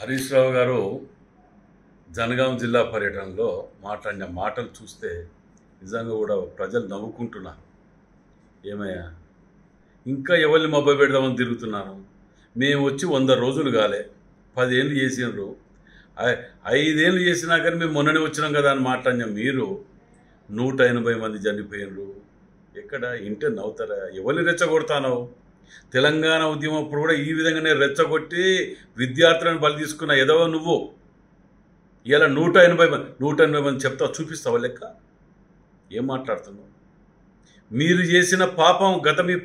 హరీష్ రావు గారు జనగాం జిల్లా పర్యటనలో మాట్లాడిన మాటలు చూస్తే నిజంగా కూడా ప్రజలు నవ్వుకుంటున్నారు. ఏమయ్యా, ఇంకా ఎవరిని మబ్బ పెడదామని తిరుగుతున్నారు? మేము వచ్చి 100 రోజులు కాలే, 10 ఏళ్ళు చేసినారు, 5 ఏళ్ళు చేసినా కానీ మేము మొన్ననే వచ్చినాం కదా అని మాట్లాడినాం. మీరు 180 మంది చనిపోయినరు. ఎక్కడ ఇంటే నవ్వుతారా? ఎవరిని రెచ్చగొడతానో? తెలంగాణ ఉద్యమం అప్పుడు కూడా ఈ విధంగానే రెచ్చగొట్టి విద్యార్థులను బలి తీసుకున్న ఎదవ నువ్వు. ఇలా 180 మంది చెప్తావు, చూపిస్తావా లెక్క? ఏం మాట్లాడుతున్నావు? మీరు చేసిన పాపం, మీ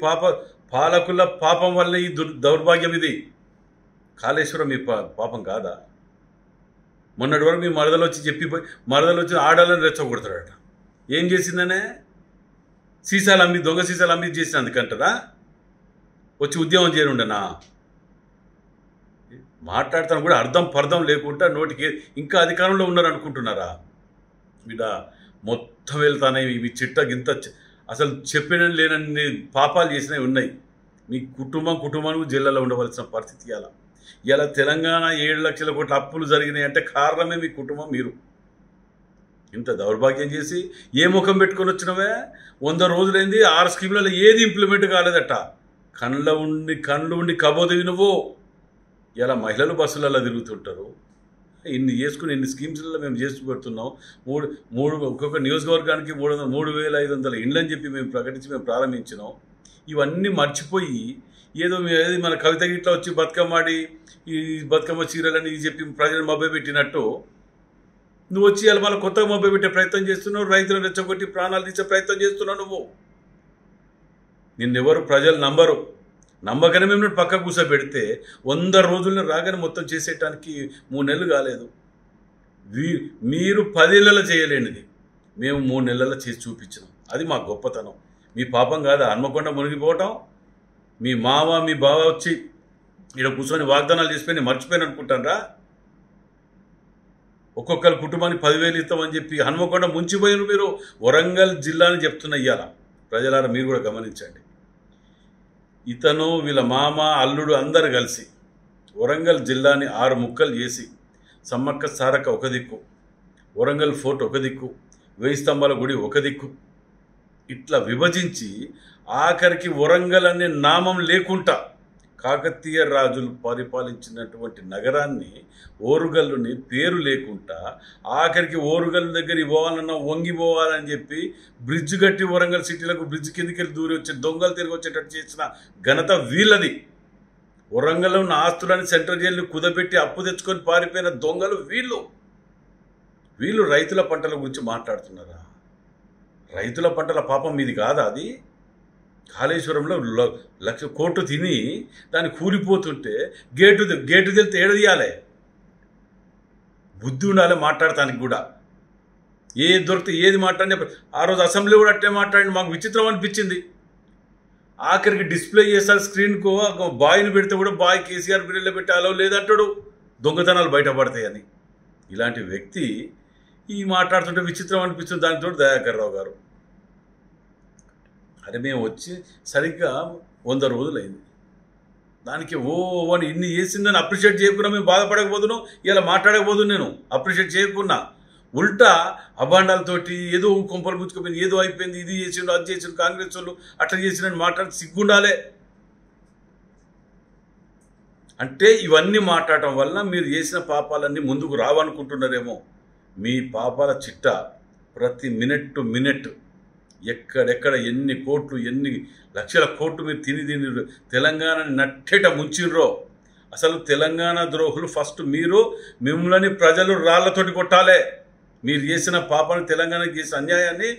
పాలకుల పాపం వల్ల ఈ దౌర్భాగ్యం. ఇది కాళేశ్వరం మీ పాపం కాదా? మొన్నటి వరకు మీ మరదలు వచ్చి చెప్పిపోయి, మరదలు వచ్చి ఆడాలని రెచ్చగొడతాడట. ఏం చేసిందనే? సీసాలు అమ్మి, దొంగ సీసాలు అమ్మి చేసిన అందుకంటారా? వచ్చి ఉద్యమం చేయనుండనా? మాట్లాడతాను కూడా అర్థం పర్థం లేకుండా నోటికి ఇంకా అధికారంలో ఉన్నారు అనుకుంటున్నారా? మీద మొత్తం వెళ్తానే మీ చిట్ట గింత అసలు చెప్పిన లేనన్ని పాపాలు చేసినవి ఉన్నాయి. మీ కుటుంబానికి జిల్లాలో ఉండవలసిన పరిస్థితి ఇలా తెలంగాణ 7 లక్షల కోట్ల అప్పులు జరిగినాయి అంటే కారణమే మీ కుటుంబం. మీరు ఇంత దౌర్భాగ్యం చేసి ఏ ముఖం పెట్టుకొని వచ్చినవే? 100 రోజులైంది, 6 స్కీములలో ఏది ఇంప్లిమెంట్ కాలేదట. కళ్ళు ఉండి కబోదివి నువ్వు. ఇలా మహిళలు బస్సులలో తిరుగుతుంటారు. ఇన్ని చేసుకుని ఇన్ని స్కీమ్స్లలో మేము చేసి పెడుతున్నాం. ఒక్కొక్క నియోజకవర్గానికి 3,500 ఇండ్లని చెప్పి మేము ప్రకటించి మేము ప్రారంభించినాం. ఇవన్నీ మర్చిపోయి ఏదో మన కవిత గిట్లా వచ్చి బతుకమ్మాడి ఈ బతుకమ్మ చీరలని చెప్పి ప్రజలను మభ్య పెట్టినట్టు నువ్వు వచ్చి ఇలా మళ్ళీ కొత్తగా మభ్య పెట్టే ప్రయత్నం చేస్తున్నావు. రైతులను రెచ్చగొట్టి ప్రాణాలు తీసే ప్రయత్నం చేస్తున్నావు నువ్వు. నిన్నెవరు ప్రజలు నమ్మకనే మేము పక్క కూర్చోబెడితే 100 రోజులను రాగానే మొత్తం చేసేయటానికి 3 నెలలు కాలేదు. మీరు 10 ఏళ్ళలో చేయలేనిది మేము 3 నెలల్లో చేసి చూపించినాం. అది మా గొప్పతనం. మీ పాపం కాదా హన్మకొండ మునిగిపోవటం? మీ మావ మీ బావ వచ్చి ఇక్కడ కూర్చొని వాగ్దానాలు చేసిపోయి నేను మర్చిపోయాను అనుకుంటానరా? ఒక్కొక్కరి కుటుంబానికి 10,000 ఇస్తామని చెప్పి హన్మకొండ ముంచిపోయిన మీరు వరంగల్ జిల్లాని చెప్తున్న ఇయ్యాల. ప్రజలారా మీరు కూడా గమనించండి. ఇతను వీళ్ళ మామ అల్లుడు అందరు కలిసి వరంగల్ జిల్లాని 6 ముక్కలు చేసి సమ్మక్క సారక్క ఒక దిక్కు, వరంగల్ ఫోర్ట్ ఒక దిక్కు, 1000 స్తంభాల గుడి ఒక దిక్కు, ఇట్లా విభజించి ఆఖరికి వరంగల్ అనే నామం లేకుండా కాకతీయ రాజులు పరిపాలించినటువంటి నగరాన్ని ఓరుగల్లుని పేరు లేకుండా ఆఖరికి ఓరుగల్లు దగ్గర పోవాలన్నా వంగిపోవాలని చెప్పి బ్రిడ్జ్ కట్టి వరంగల్ సిటీలకు బ్రిడ్జ్ కిందికి వెళ్ళి దూరి వచ్చి దొంగలు తిరిగి వచ్చేటట్టు చేసిన ఘనత వీళ్ళది. వరంగల్లో ఉన్న ఆస్తులని సెంట్రల్ జైలు కుదబెట్టి అప్పు తెచ్చుకొని పారిపోయిన దొంగలు వీళ్ళు రైతుల పంటల గురించి మాట్లాడుతున్నారా? రైతుల పంటల పాపం మీది కాదా? అది కాళేశ్వరంలో 1,00,000 కోట్లు తిని దాన్ని కూలిపోతుంటే గేటు తెలితే ఏడదీయాలి. బుద్ధి ఉండాలి మాట్లాడటానికి కూడా. ఏది దొరికితే ఏది మాట్లాడినా ఆ రోజు అసెంబ్లీ కూడా అట్టే మాట్లాడి మాకు విచిత్రం అనిపించింది. ఆఖరికి డిస్ప్లే చేస్తారు స్క్రీన్కు బాయ్ని పెడితే కూడా బాయ్ కేసీఆర్ బిల్లులో పెట్టి అలవ్ లేదంటాడు. దొంగతనాలు బయటపడతాయని. ఇలాంటి వ్యక్తి ఈ మాట్లాడుతుంటే విచిత్రం అనిపిస్తుంది. దానితో దయాకర్ రావు గారు అరే మేము వచ్చి సరిగ్గా 100 రోజులైంది, దానికి అని ఇన్ని చేసిందని అప్రిషియేట్ చేయకుండా మేము బాధపడకపోతున్నాం. ఇలా మాట్లాడకపోతున్నాను. నేను అప్రిషియేట్ చేయకున్నా ఉల్టా అభాండాలతోటి ఏదో కొంపలు పుచ్చుకుపోయింది, ఏదో అయిపోయింది, ఇది చేసిండు అది చేసిండు కాంగ్రెస్ వాళ్ళు అట్లా చేసినని మాట్లాడి సిగ్గుండాలే. అంటే ఇవన్నీ మాట్లాడటం వల్ల మీరు చేసిన పాపాలన్నీ ముందుకు రావనుకుంటున్నారేమో. మీ పాపాల చిట్ట ప్రతి మినిట్ టు మినిట్ ఎక్కడెక్కడ ఎన్ని కోట్లు ఎన్ని లక్షల కోట్లు మీరు తిని తెలంగాణని నట్టేట ముంచిర్రో. అసలు తెలంగాణ ద్రోహులు ఫస్ట్ మిమ్మల్ని ప్రజలు రాళ్లతోటి కొట్టాలే. మీరు చేసిన పాపాన్ని, తెలంగాణకి చేసిన అన్యాయాన్ని